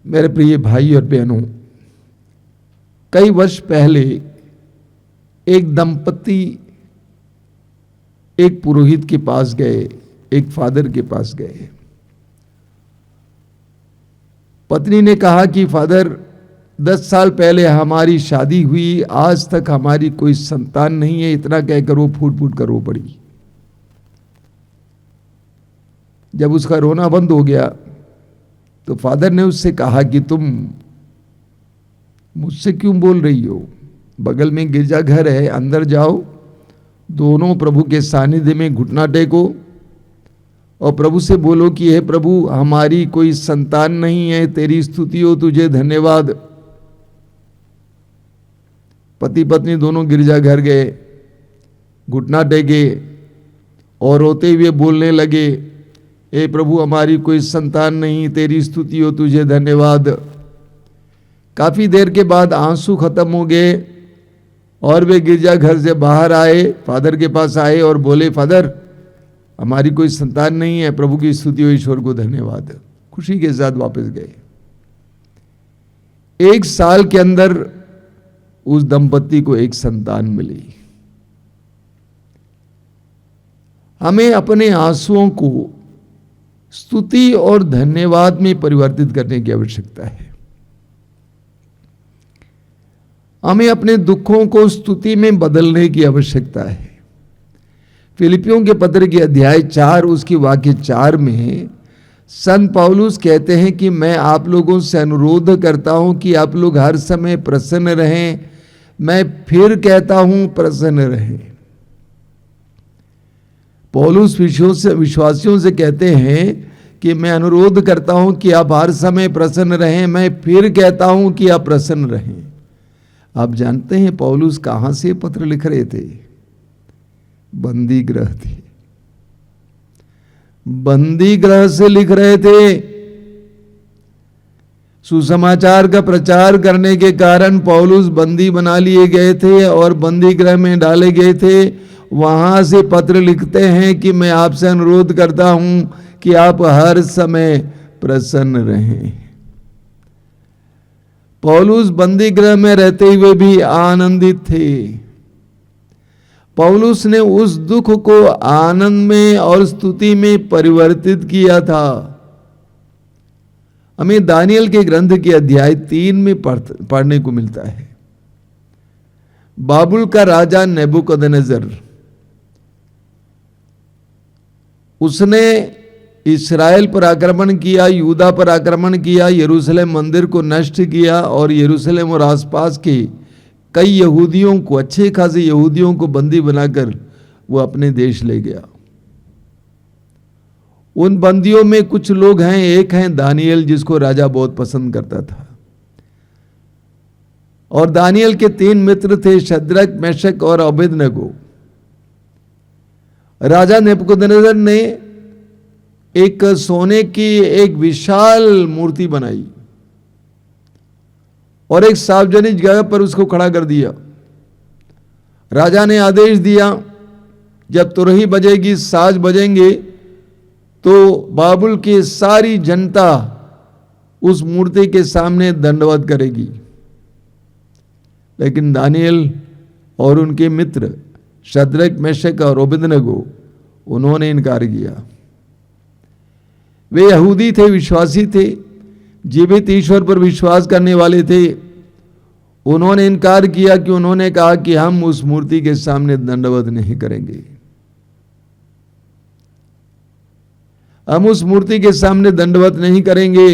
मेरे प्रिय भाई और बहनों, कई वर्ष पहले एक दंपति एक पुरोहित के पास गए, एक फादर के पास गए। पत्नी ने कहा कि फादर, 10 साल पहले हमारी शादी हुई, आज तक हमारी कोई संतान नहीं है। इतना कहकर वो फूट फूट कर रो पड़ी। जब उसका रोना बंद हो गया तो फादर ने उससे कहा कि तुम मुझसे क्यों बोल रही हो? बगल में गिरजाघर है, अंदर जाओ, दोनों प्रभु के सानिध्य में घुटना टेको और प्रभु से बोलो कि हे प्रभु, हमारी कोई संतान नहीं है, तेरी स्तुति हो, तुझे धन्यवाद। पति पत्नी दोनों गिरजाघर गए, घुटना टेके और रोते हुए बोलने लगे, हे प्रभु, हमारी कोई संतान नहीं, तेरी स्तुति हो, तुझे धन्यवाद। काफी देर के बाद आंसू खत्म हो गए और वे गिरजाघर से बाहर आए, फादर के पास आए और बोले, फादर, हमारी कोई संतान नहीं है, प्रभु की स्तुति हो, ईश्वर को धन्यवाद। खुशी के साथ वापस गए। 1 साल के अंदर उस दंपति को एक संतान मिली। हमें अपने आंसुओं को स्तुति और धन्यवाद में परिवर्तित करने की आवश्यकता है। हमें अपने दुखों को स्तुति में बदलने की आवश्यकता है। फिलिपियों के पत्र के अध्याय 4 उसकी वाक्य 4 में संत पौलुस कहते हैं कि मैं आप लोगों से अनुरोध करता हूं कि आप लोग हर समय प्रसन्न रहें। मैं फिर कहता हूं, प्रसन्न रहें। पौलुस विश्वासियों से कहते हैं कि मैं अनुरोध करता हूं कि आप हर समय प्रसन्न रहें। मैं फिर कहता हूं कि आप प्रसन्न रहें। आप जानते हैं पौलुस कहां से पत्र लिख रहे थे? बंदी गृह थे, बंदी गृह से लिख रहे थे। सुसमाचार का प्रचार करने के कारण पौलुस बंदी बना लिए गए थे और बंदी गृह में डाले गए थे। वहां से पत्र लिखते हैं कि मैं आपसे अनुरोध करता हूं कि आप हर समय प्रसन्न रहें। पौलुस बंदी गृह में रहते हुए भी आनंदित थे। पौलुस ने उस दुख को आनंद में और स्तुति में परिवर्तित किया था। हमें दानियल के ग्रंथ के अध्याय 3 में पढ़ने को मिलता है। बाबुल का राजा नेबुकदनेस्सर, उसने इस्राएल पर आक्रमण किया, यहूदा पर आक्रमण किया, यरूशलेम मंदिर को नष्ट किया और यरूशलेम और आसपास के कई यहूदियों को, अच्छे खासे यहूदियों को बंदी बनाकर वो अपने देश ले गया। उन बंदियों में कुछ लोग हैं, एक हैं दानियल, जिसको राजा बहुत पसंद करता था। और दानियल के 3 मित्र थे, शद्रक, मेशक और अबेदनगो। राजा नेबुकदनेस्सर ने एक सोने की एक विशाल मूर्ति बनाई और एक सार्वजनिक जगह पर उसको खड़ा कर दिया। राजा ने आदेश दिया, जब तुरही बजेगी, साज बजेंगे, तो बाबुल की सारी जनता उस मूर्ति के सामने दंडवत करेगी। लेकिन दानियल और उनके मित्र शद्रक, मेशक और अबेदनगो, उन्होंने इनकार किया। वे यहूदी थे, विश्वासी थे, जीवित ईश्वर पर विश्वास करने वाले थे। उन्होंने इनकार किया कि उन्होंने कहा कि हम उस मूर्ति के सामने दंडवत नहीं करेंगे, हम उस मूर्ति के सामने दंडवत नहीं करेंगे।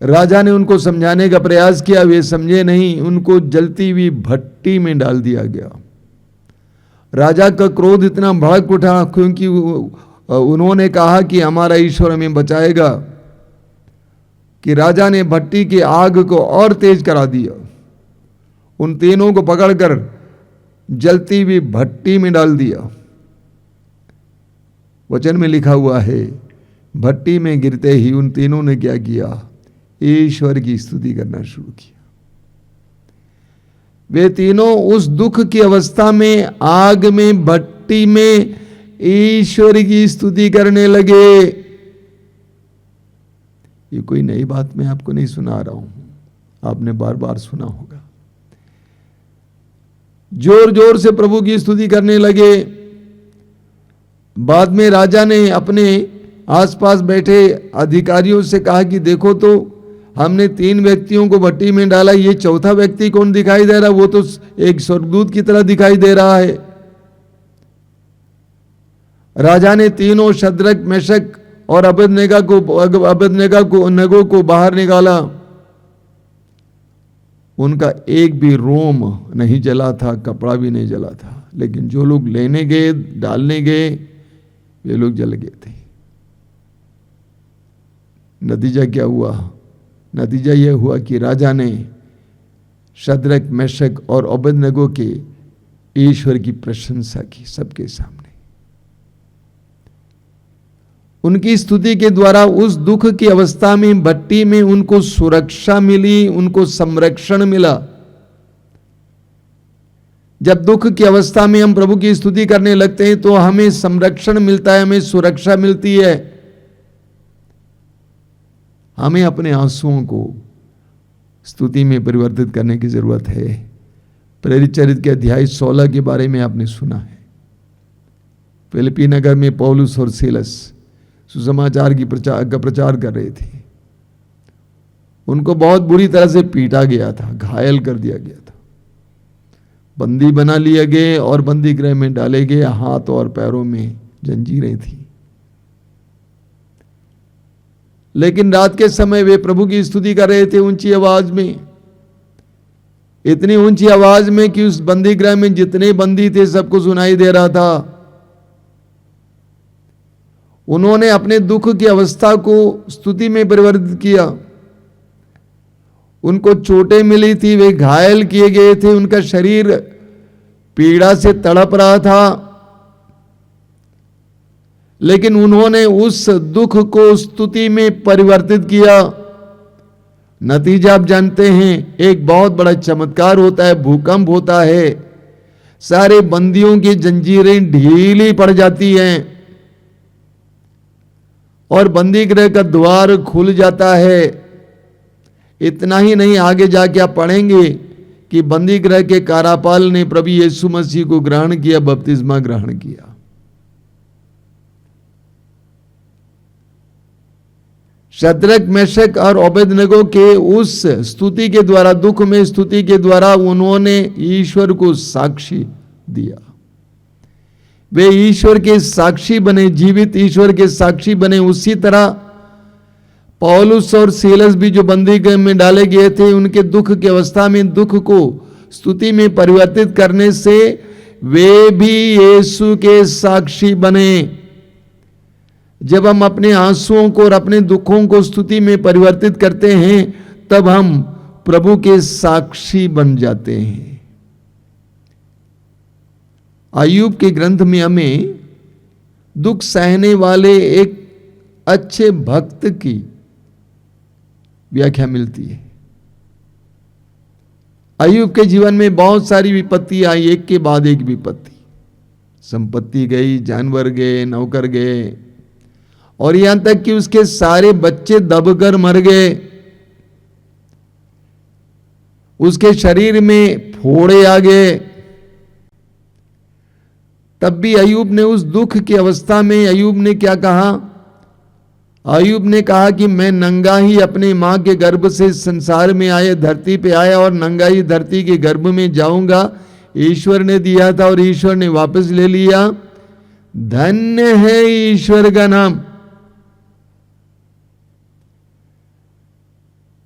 राजा ने उनको समझाने का प्रयास किया, वे समझे नहीं। उनको जलती हुई भट्टी में डाल दिया गया। राजा का क्रोध इतना भड़क उठा क्योंकि उन्होंने कहा कि हमारा ईश्वर हमें बचाएगा, कि राजा ने भट्टी की आग को और तेज करा दिया। उन तीनों को पकड़कर जलती हुई भट्टी में डाल दिया। वचन में लिखा हुआ है, भट्टी में गिरते ही उन तीनों ने क्या किया? ईश्वर की स्तुति करना शुरू किया। वे तीनों उस दुख की अवस्था में, आग में, भट्टी में ईश्वर की स्तुति करने लगे। ये कोई नई बात मैं आपको नहीं सुना रहा हूं, आपने बार बार सुना होगा। जोर जोर से प्रभु की स्तुति करने लगे। बाद में राजा ने अपने आसपास बैठे अधिकारियों से कहा कि देखो तो, हमने 3 व्यक्तियों को भट्टी में डाला, ये चौथा व्यक्ति कौन दिखाई दे रहा? वो तो एक स्वर्गदूत की तरह दिखाई दे रहा है। राजा ने तीनों शद्रक, मेशक और अबेदनगो को बाहर निकाला। उनका एक भी रोम नहीं जला था, कपड़ा भी नहीं जला था, लेकिन जो लोग लेने गए, डालने गए, वे लोग जल गए थे। नतीजा क्या हुआ? नतीजा यह हुआ कि राजा ने शद्रक, मेशक और अबेदनगो के ईश्वर की प्रशंसा की सबके सामने। उनकी स्तुति के द्वारा उस दुख की अवस्था में, भट्टी में उनको सुरक्षा मिली, उनको संरक्षण मिला। जब दुख की अवस्था में हम प्रभु की स्तुति करने लगते हैं तो हमें संरक्षण मिलता है, हमें सुरक्षा मिलती है। हमें अपने आंसुओं को स्तुति में परिवर्तित करने की जरूरत है। प्रेरित चरित्र के अध्याय 16 के बारे में आपने सुना है। फिलिप्पी नगर में पौलुस और सीलस सुसमाचार का प्रचार कर रहे थे। उनको बहुत बुरी तरह से पीटा गया था, घायल कर दिया गया था, बंदी बना लिए गए और बंदी गृह में डाले गए। हाथ और पैरों में जंजीरें थी। लेकिन रात के समय वे प्रभु की स्तुति कर रहे थे ऊंची आवाज में, इतनी ऊंची आवाज में कि उस बंदी गृह में जितने बंदी थे सबको सुनाई दे रहा था। उन्होंने अपने दुख की अवस्था को स्तुति में परिवर्तित किया। उनको चोटें मिली थी, वे घायल किए गए थे, उनका शरीर पीड़ा से तड़प रहा था, लेकिन उन्होंने उस दुख को स्तुति में परिवर्तित किया। नतीजा आप जानते हैं, एक बहुत बड़ा चमत्कार होता है, भूकंप होता है। सारे बंदियों की जंजीरें ढीली पड़ जाती हैं और बंदी गृह का द्वार खुल जाता है। इतना ही नहीं, आगे जाके आप पढ़ेंगे कि बंदी गृह के कारापाल ने प्रभु यीशु मसीह को ग्रहण किया, बपतिस्मा ग्रहण किया। शद्रक, मेशक और अबेदनगो के उस स्तुति के द्वारा, दुख में स्तुति के द्वारा उन्होंने ईश्वर को साक्षी दिया। वे ईश्वर के साक्षी बने, जीवित ईश्वर के साक्षी बने। उसी तरह पौलुस और सीलस भी जो बंदी गृह में डाले गए थे, उनके दुख की अवस्था में दुख को स्तुति में परिवर्तित करने से वे भी यीशु के साक्षी बने। जब हम अपने आंसुओं को और अपने दुखों को स्तुति में परिवर्तित करते हैं, तब हम प्रभु के साक्षी बन जाते हैं। अय्यूब के ग्रंथ में हमें दुख सहने वाले एक अच्छे भक्त की व्याख्या मिलती है। अय्यूब के जीवन में बहुत सारी विपत्ति आई, एक के बाद एक विपत्ति। संपत्ति गई, जानवर गए, नौकर गए, और यहां तक कि उसके सारे बच्चे दबकर मर गए। उसके शरीर में फोड़े आ गए। तब भी अय्यूब ने उस दुख की अवस्था में अय्यूब ने क्या कहा? अय्यूब ने कहा कि मैं नंगा ही अपने मां के गर्भ से संसार में आए, धरती पे आया, और नंगा ही धरती के गर्भ में जाऊंगा। ईश्वर ने दिया था और ईश्वर ने वापस ले लिया। धन्य है ईश्वर का नाम।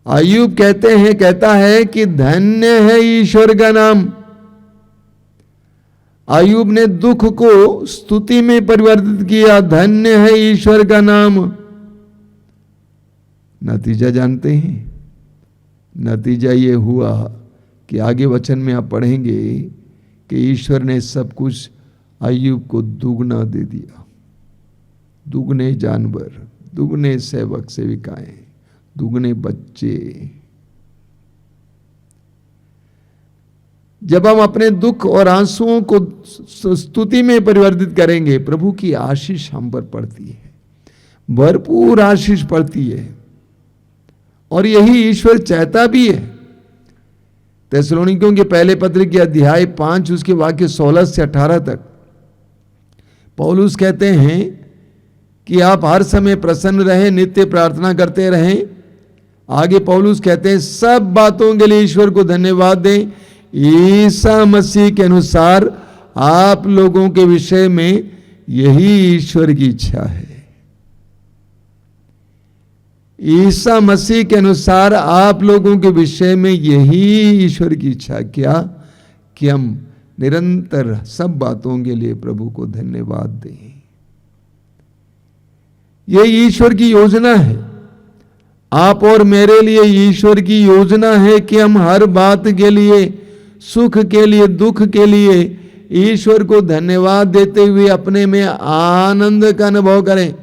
अय्यूब कहता है कि धन्य है ईश्वर का नाम। अय्यूब ने दुख को स्तुति में परिवर्तित किया। धन्य है ईश्वर का नाम। नतीजा जानते हैं? नतीजा ये हुआ कि आगे वचन में आप पढ़ेंगे कि ईश्वर ने सब कुछ अय्यूब को दुगना दे दिया। दुगने जानवर, दुगने सेवक सेविकाएं, दुगने बच्चे। जब हम अपने दुख और आंसुओं को स्तुति में परिवर्तित करेंगे, प्रभु की आशीष हम पर पड़ती है, भरपूर आशीष पड़ती है। और यही ईश्वर चाहता भी है। थिस्सलुनीकियों के पहले पत्र के अध्याय 5 उसके वाक्य 16 से 18 तक पौलुस कहते हैं कि आप हर समय प्रसन्न रहें, नित्य प्रार्थना करते रहें। आगे पौलुस कहते हैं सब बातों के लिए ईश्वर को धन्यवाद दें, ईसा मसीह के अनुसार आप लोगों के विषय में यही ईश्वर की इच्छा है। ईसा मसीह के अनुसार आप लोगों के विषय में यही ईश्वर की इच्छा, क्या? कि हम निरंतर सब बातों के लिए प्रभु को धन्यवाद दें। यह ईश्वर की योजना है, आप और मेरे लिए ईश्वर की योजना है कि हम हर बात के लिए, सुख के लिए, दुख के लिए ईश्वर को धन्यवाद देते हुए अपने में आनंद का अनुभव करें।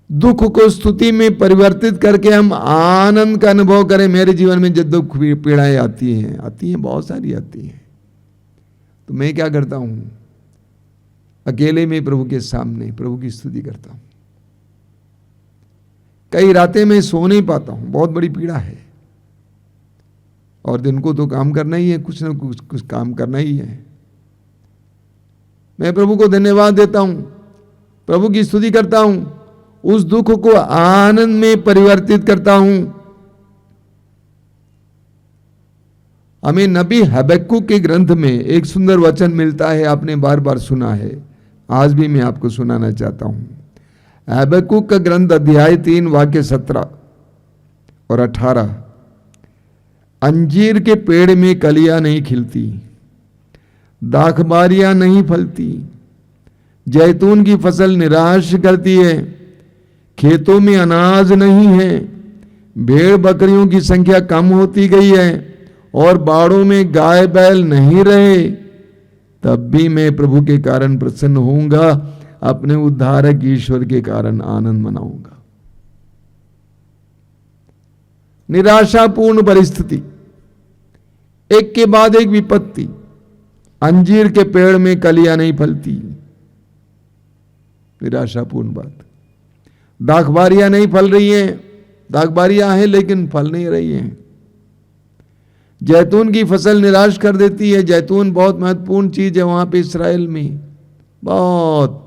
दुख को स्तुति में परिवर्तित करके हम आनंद का अनुभव करें। मेरे जीवन में जब दुख पीड़ाएं आती हैं बहुत सारी आती हैं, तो मैं क्या करता हूं? अकेले में प्रभु के सामने प्रभु की स्तुति करता हूं। कई रातें मैं सो नहीं पाता हूं, बहुत बड़ी पीड़ा है, और दिन को तो काम करना ही है, कुछ ना कुछ काम करना ही है। मैं प्रभु को धन्यवाद देता हूं, प्रभु की स्तुति करता हूं, उस दुख को आनंद में परिवर्तित करता हूं। हमें नबी हबक्कुक के ग्रंथ में एक सुंदर वचन मिलता है, आपने बार बार सुना है, आज भी मैं आपको सुनाना चाहता हूं। हबक्कुक का ग्रंथ अध्याय 3 वाक्य 17 और 18। अंजीर के पेड़ में कलियां नहीं खिलती, दाखबारियां नहीं फलती, जैतून की फसल निराश करती है, खेतों में अनाज नहीं है, भेड़ बकरियों की संख्या कम होती गई है और बाड़ों में गाय बैल नहीं रहे, तब भी मैं प्रभु के कारण प्रसन्न होऊंगा, अपने उद्धारक ईश्वर के कारण आनंद मनाऊंगा। निराशापूर्ण परिस्थिति, एक के बाद एक विपत्ति। अंजीर के पेड़ में कलियां नहीं फलती, निराशापूर्ण बात। दाखबारियां नहीं फल रही हैं, दाखबारियां हैं लेकिन फल नहीं रही हैं। जैतून की फसल निराश कर देती है। जैतून बहुत महत्वपूर्ण चीज है वहां पे इस्राएल में, बहुत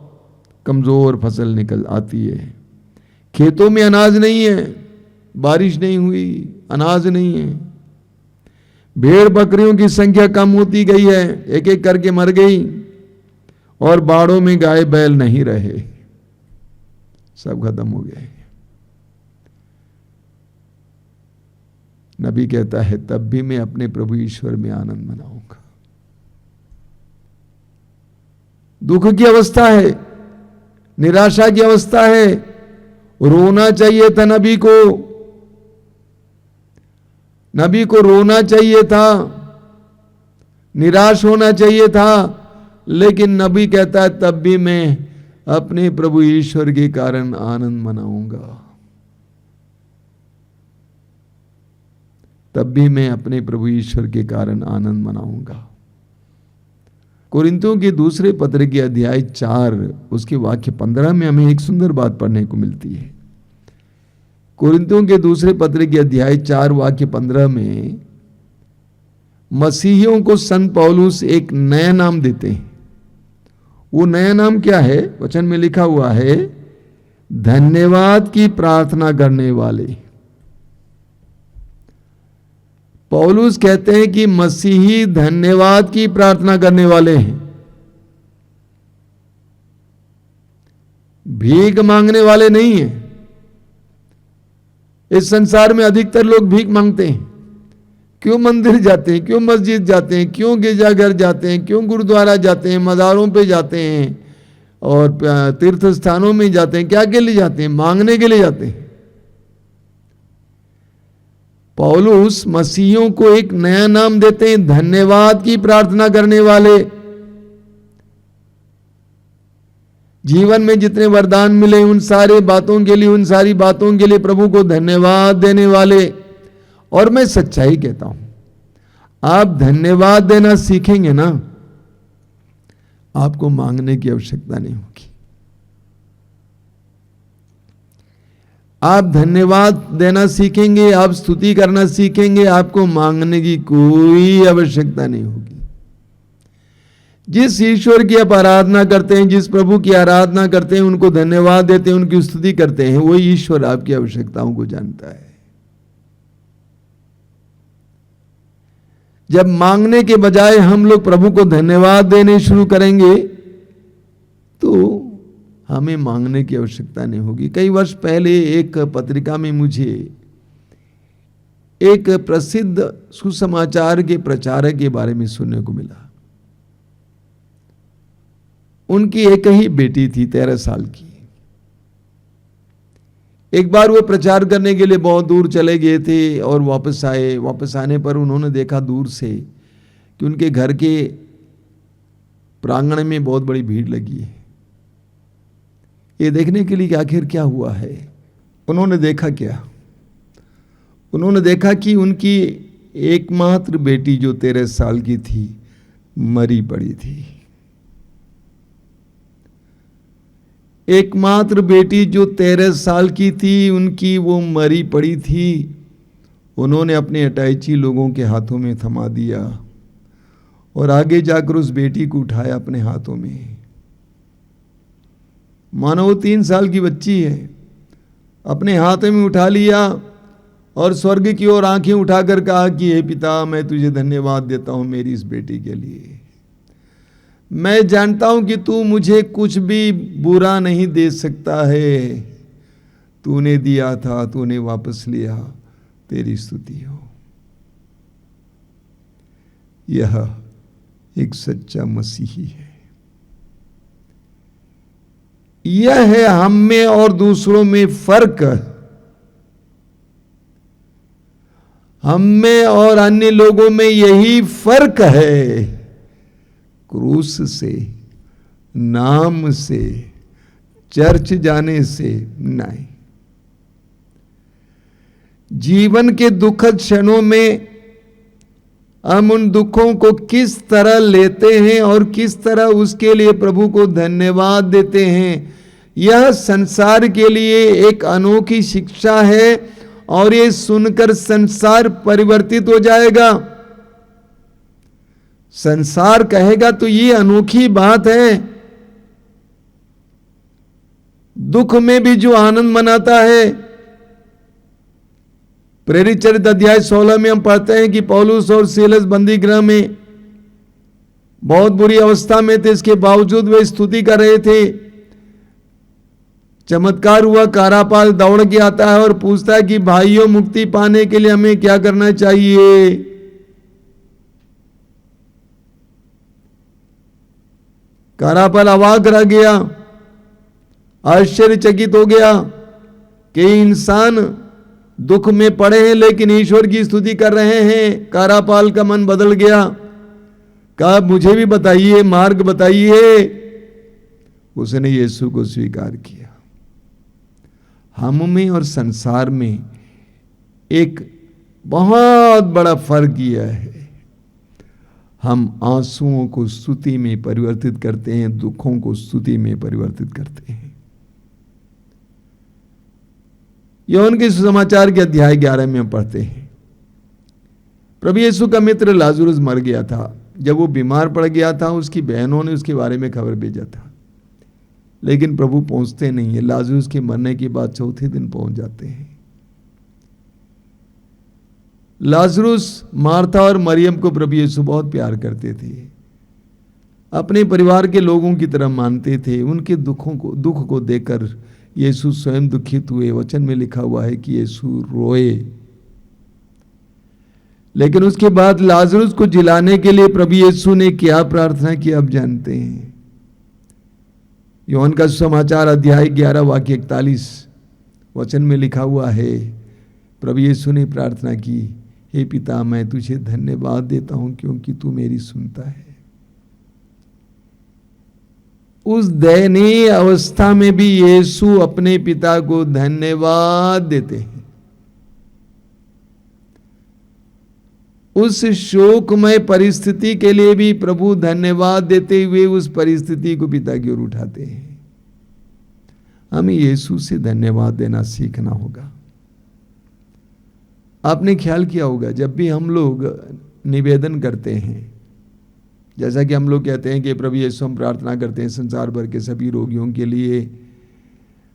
कमजोर फसल निकल आती है। खेतों में अनाज नहीं है, बारिश नहीं हुई, अनाज नहीं है। भेड़ बकरियों की संख्या कम होती गई है, एक एक करके मर गई, और बाड़ों में गाय बैल नहीं रहे, सब खत्म हो गए। नबी कहता है तब भी मैं अपने प्रभु ईश्वर में आनंद मनाऊंगा। दुख की अवस्था है, निराशा की अवस्था है, रोना चाहिए था नबी को, नबी को रोना चाहिए था, निराश होना चाहिए था, लेकिन नबी कहता है तब भी मैं अपने प्रभु ईश्वर के कारण आनंद मनाऊंगा, तब भी मैं अपने प्रभु ईश्वर के कारण आनंद मनाऊंगा। कोरिन्थियों के दूसरे पत्र के अध्याय 4 उसके वाक्य 15 में हमें एक सुंदर बात पढ़ने को मिलती है। कोरिन्थियों के दूसरे पत्र के अध्याय 4 वाक्य 15 में मसीहियों को संत पौलुस एक नया नाम देते हैं। वो नया नाम क्या है? वचन में लिखा हुआ है, धन्यवाद की प्रार्थना करने वाले। पौलुस कहते हैं कि मसीही धन्यवाद की प्रार्थना करने वाले हैं, भीख मांगने वाले नहीं हैं। इस संसार में अधिकतर लोग भीख मांगते हैं। क्यों मंदिर जाते हैं, क्यों मस्जिद जाते हैं, क्यों गिरजाघर जाते हैं, क्यों गुरुद्वारा जाते हैं, मज़ारों पे जाते हैं और तीर्थ स्थानों में जाते हैं? क्या के लिए जाते हैं? मांगने के लिए जाते हैं। पौलुस मसीहियों को एक नया नाम देते हैं, धन्यवाद की प्रार्थना करने वाले। जीवन में जितने वरदान मिले उन सारे बातों के लिए, उन सारी बातों के लिए प्रभु को धन्यवाद देने वाले। और मैं सच्चाई कहता हूं, आप धन्यवाद देना सीखेंगे ना, आपको मांगने की आवश्यकता नहीं होगी। आप धन्यवाद देना सीखेंगे, आप स्तुति करना सीखेंगे, आपको मांगने की कोई आवश्यकता नहीं होगी। जिस ईश्वर की आप आराधना करते हैं, जिस प्रभु की आराधना करते हैं, उनको धन्यवाद देते हैं, उनकी स्तुति करते हैं, वही ईश्वर आपकी आवश्यकताओं को जानता है। जब मांगने के बजाय हम लोग प्रभु को धन्यवाद देने शुरू करेंगे तो हमें मांगने की आवश्यकता नहीं होगी। कई वर्ष पहले एक पत्रिका में मुझे एक प्रसिद्ध सुसमाचार के प्रचारक के बारे में सुनने को मिला। उनकी एक ही बेटी थी, 13 साल की। एक बार वो प्रचार करने के लिए बहुत दूर चले गए थे और वापस आए। वापस आने पर उन्होंने देखा दूर से कि उनके घर के प्रांगण में बहुत बड़ी भीड़ लगी है। ये देखने के लिए कि आखिर क्या हुआ है। उन्होंने देखा क्या? उन्होंने देखा कि उनकी एकमात्र बेटी जो 13 साल की थी मरी पड़ी थी। एकमात्र बेटी जो 13 साल की थी, उनकी वो मरी पड़ी थी। उन्होंने अपने अटैची लोगों के हाथों में थमा दिया और आगे जाकर उस बेटी को उठाया अपने हाथों में। मानो वो 3 साल की बच्ची है, अपने हाथों में उठा लिया और स्वर्ग की ओर आंखें उठाकर कहा कि हे पिता, मैं तुझे धन्यवाद देता हूं मेरी इस बेटी के लिए। मैं जानता हूं कि तू मुझे कुछ भी बुरा नहीं दे सकता है। तूने दिया था, तूने वापस लिया, तेरी स्तुति हो। यह एक सच्चा मसीही है। यह है हम में और दूसरों में फर्क। हम में और अन्य लोगों में यही फर्क है। क्रूस से, नाम से, चर्च जाने से नहीं। जीवन के दुखद क्षणों में हम उन दुखों को किस तरह लेते हैं और किस तरह उसके लिए प्रभु को धन्यवाद देते हैं, यह संसार के लिए एक अनोखी शिक्षा है और ये सुनकर संसार परिवर्तित हो जाएगा। संसार कहेगा तो ये अनोखी बात है। दुख में भी जो आनंद मनाता है। प्रेरित चरित्र अध्याय 16 में हम पढ़ते हैं कि पौलुस और सीलस बंदी गृह में बहुत बुरी अवस्था में थे, इसके बावजूद वे स्तुति कर रहे थे। चमत्कार हुआ, कारापाल दौड़ के आता है और पूछता है कि भाइयों, मुक्ति पाने के लिए हमें क्या करना चाहिए? कारापाल अवाक रह गया, आश्चर्यचकित हो गया कि इंसान दुख में पड़े हैं लेकिन ईश्वर की स्तुति कर रहे हैं। कारापाल का मन बदल गया, कहा मुझे भी बताइए, मार्ग बताइए। उसने यीशु को स्वीकार किया। हम में और संसार में एक बहुत बड़ा फर्क यह है, हम आंसुओं को स्तुति में परिवर्तित करते हैं, दुखों को स्तुति में परिवर्तित करते हैं। यूहन्ना के सुसमाचार के अध्याय 11 में हम पढ़ते हैं, प्रभु यीशु का मित्र लाजरुस मर गया था। जब वो बीमार पड़ गया था, उसकी बहनों ने उसके बारे में खबर भेजा था, लेकिन प्रभु पहुंचते नहीं है। लाजरुस के मरने के बाद चौथे दिन पहुंच जाते हैं। लाजरुस, मार्था और मरियम को प्रभु यीशु बहुत प्यार करते थे, अपने परिवार के लोगों की तरह मानते थे। उनके दुख को देखकर यीशु स्वयं दुखित हुए। वचन में लिखा हुआ है कि यीशु रोए। लेकिन उसके बाद लाजरुस को जिलाने के लिए प्रभु यीशु ने क्या प्रार्थना की आप जानते हैं? यूहन्ना का सुसमाचार अध्याय 11 वाक्य 41 वचन में लिखा हुआ है, प्रभु यीशु ने प्रार्थना की, हे पिता, मैं तुझे धन्यवाद देता हूं क्योंकि तू मेरी सुनता है। उस दयनीय अवस्था में भी यीशु अपने पिता को धन्यवाद देते हैं। उस शोकमय परिस्थिति के लिए भी प्रभु धन्यवाद देते हुए उस परिस्थिति को पिता की ओर उठाते हैं। हमें यीशु से धन्यवाद देना सीखना होगा। आपने ख्याल किया होगा जब भी हम लोग निवेदन करते हैं, जैसा कि हम लोग कहते हैं कि प्रभु यीशु हम प्रार्थना करते हैं संसार भर के सभी रोगियों के लिए,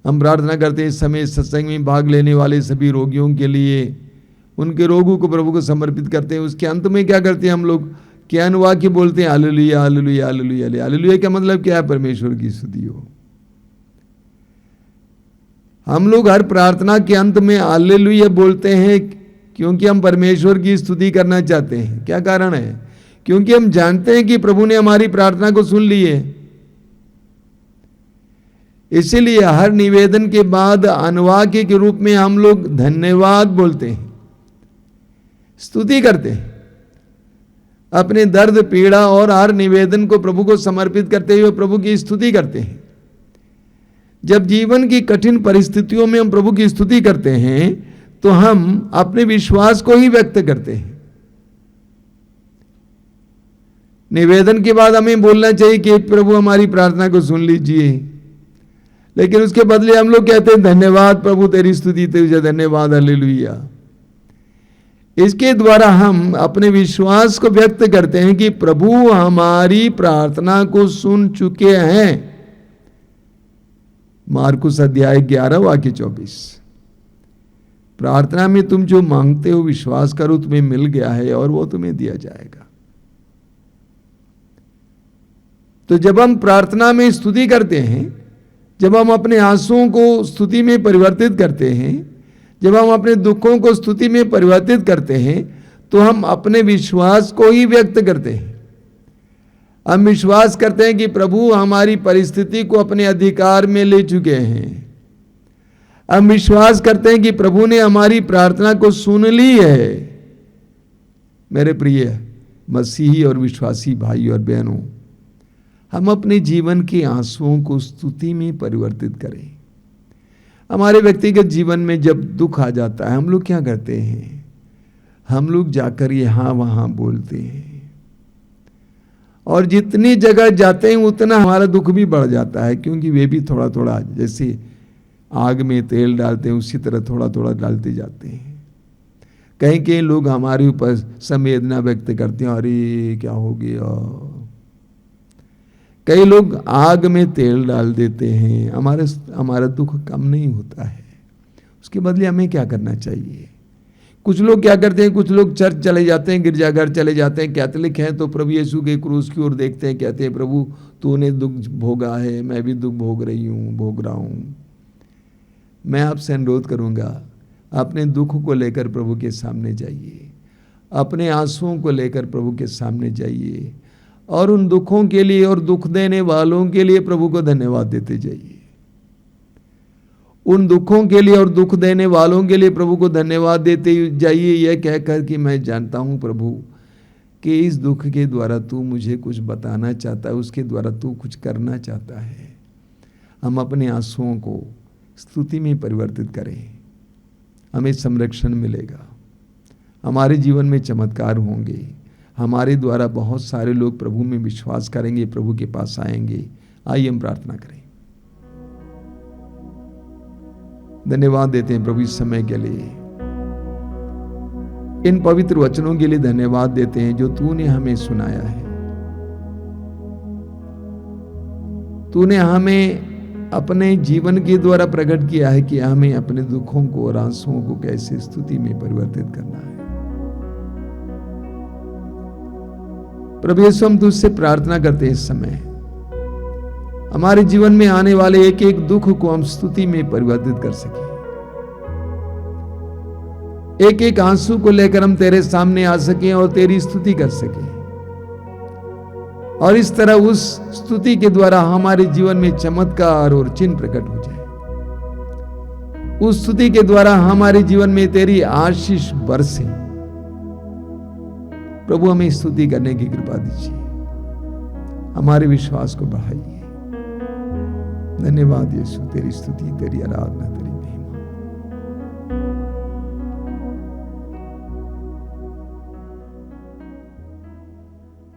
हम प्रार्थना करते हैं इस समय सत्संग में भाग लेने वाले सभी रोगियों के लिए, उनके रोगों को प्रभु को समर्पित करते हैं। उसके अंत में क्या करते हैं हम लोग? क्या अनुवाक्य बोलते हैं? Hallelujah hallelujah hallelujah. हालेलुया का मतलब क्या है? परमेश्वर की स्तुति हो। हम लोग हर प्रार्थना के अंत में हालेलुया बोलते हैं क्योंकि हम परमेश्वर की स्तुति करना चाहते हैं। क्या कारण है? क्योंकि हम जानते हैं कि प्रभु ने हमारी प्रार्थना को सुन ली है। इसीलिए हर निवेदन के बाद अनुवाक्य के रूप में हम लोग धन्यवाद बोलते हैं, स्तुति करते हैं। अपने दर्द पीड़ा और हर निवेदन को प्रभु को समर्पित करते हुए प्रभु की स्तुति करते हैं। जब जीवन की कठिन परिस्थितियों में हम प्रभु की स्तुति करते हैं तो हम अपने विश्वास को ही व्यक्त करते हैं। निवेदन के बाद हमें बोलना चाहिए कि प्रभु हमारी प्रार्थना को सुन लीजिए, लेकिन उसके बदले हम लोग कहते हैं धन्यवाद प्रभु, तेरी स्तुति तुझे धन्यवाद, हालेलुया। इसके द्वारा हम अपने विश्वास को व्यक्त करते हैं कि प्रभु हमारी प्रार्थना को सुन चुके हैं। मार्कुस अध्याय 11 वाक्य 24। प्रार्थना में तुम जो मांगते हो विश्वास करो तुम्हें मिल गया है और वो तुम्हें दिया जाएगा। तो जब हम प्रार्थना में स्तुति करते हैं, जब हम अपने आंसुओं को स्तुति में परिवर्तित करते हैं, जब हम अपने दुखों को स्तुति में परिवर्तित करते हैं, तो हम अपने विश्वास को ही व्यक्त करते हैं। हम विश्वास करते हैं कि प्रभु हमारी परिस्थिति को अपने अधिकार में ले चुके हैं। हम विश्वास करते हैं कि प्रभु ने हमारी प्रार्थना को सुन ली है। मेरे प्रिय मसीही और विश्वासी भाई और बहनों, हम अपने जीवन के आंसुओं को स्तुति में परिवर्तित करें। हमारे व्यक्तिगत जीवन में जब दुख आ जाता है हम लोग क्या करते हैं? हम लोग जाकर यहाँ वहाँ बोलते हैं, और जितनी जगह जाते हैं उतना हमारा दुख भी बढ़ जाता है, क्योंकि वे भी थोड़ा थोड़ा, जैसे आग में तेल डालते हैं उसी तरह थोड़ा थोड़ा डालते जाते हैं। कहीं कहीं लोग हमारे ऊपर संवेदना व्यक्त करते हैं, अरे क्या हो गया। कई लोग आग में तेल डाल देते हैं, हमारा दुख कम नहीं होता है। उसके बदले हमें क्या करना चाहिए? कुछ लोग क्या करते हैं, कुछ लोग चर्च चले जाते हैं, गिरजाघर चले जाते हैं, कैथोलिक हैं तो प्रभु यीशु के क्रूस की ओर देखते हैं, कहते हैं प्रभु तूने दुख भोगा है, मैं भी दुख भोग रहा हूँ। मैं आपसे अनुरोध करूँगा, अपने दुख को लेकर प्रभु के सामने जाइए, अपने आंसुओं को लेकर प्रभु के सामने जाइए, और उन दुखों के लिए और दुख देने वालों के लिए प्रभु को धन्यवाद देते जाइए। उन दुखों के लिए और दुख देने वालों के लिए प्रभु को धन्यवाद देते जाइए, यह कहकर कि मैं जानता हूं प्रभु कि इस दुख के द्वारा तू मुझे कुछ बताना चाहता है, उसके द्वारा तू कुछ करना चाहता है। हम अपने आंसुओं को स्तुति में परिवर्तित करें, हमें संरक्षण मिलेगा, हमारे जीवन में चमत्कार होंगे, हमारे द्वारा बहुत सारे लोग प्रभु में विश्वास करेंगे, प्रभु के पास आएंगे। आइए हम प्रार्थना करें। धन्यवाद देते हैं प्रभु इस समय के लिए, इन पवित्र वचनों के लिए धन्यवाद देते हैं जो तूने हमें सुनाया है। तूने हमें अपने जीवन के द्वारा प्रकट किया है कि हमें अपने दुखों को और आंसुओं को कैसे स्तुति में परिवर्तित करना है। प्रभु यीशु हम तुझसे प्रार्थना करते हैं इस समय हमारे जीवन में आने वाले एक एक दुख को हम स्तुति में परिवर्तित कर सकें। एक एक आंसू को लेकर हम तेरे सामने आ सकें और तेरी स्तुति कर सकें, और इस तरह उस स्तुति के द्वारा हमारे जीवन में चमत्कार और चिन्ह प्रकट हो जाए। उस स्तुति के द्वारा हमारे जीवन में तेरी आशीष बरसे। प्रभु हमें स्तुति करने की कृपा दीजिए, हमारे विश्वास को बढ़ाइए। धन्यवाद यीशु, तेरी स्तुति, तेरी आराधना, तेरी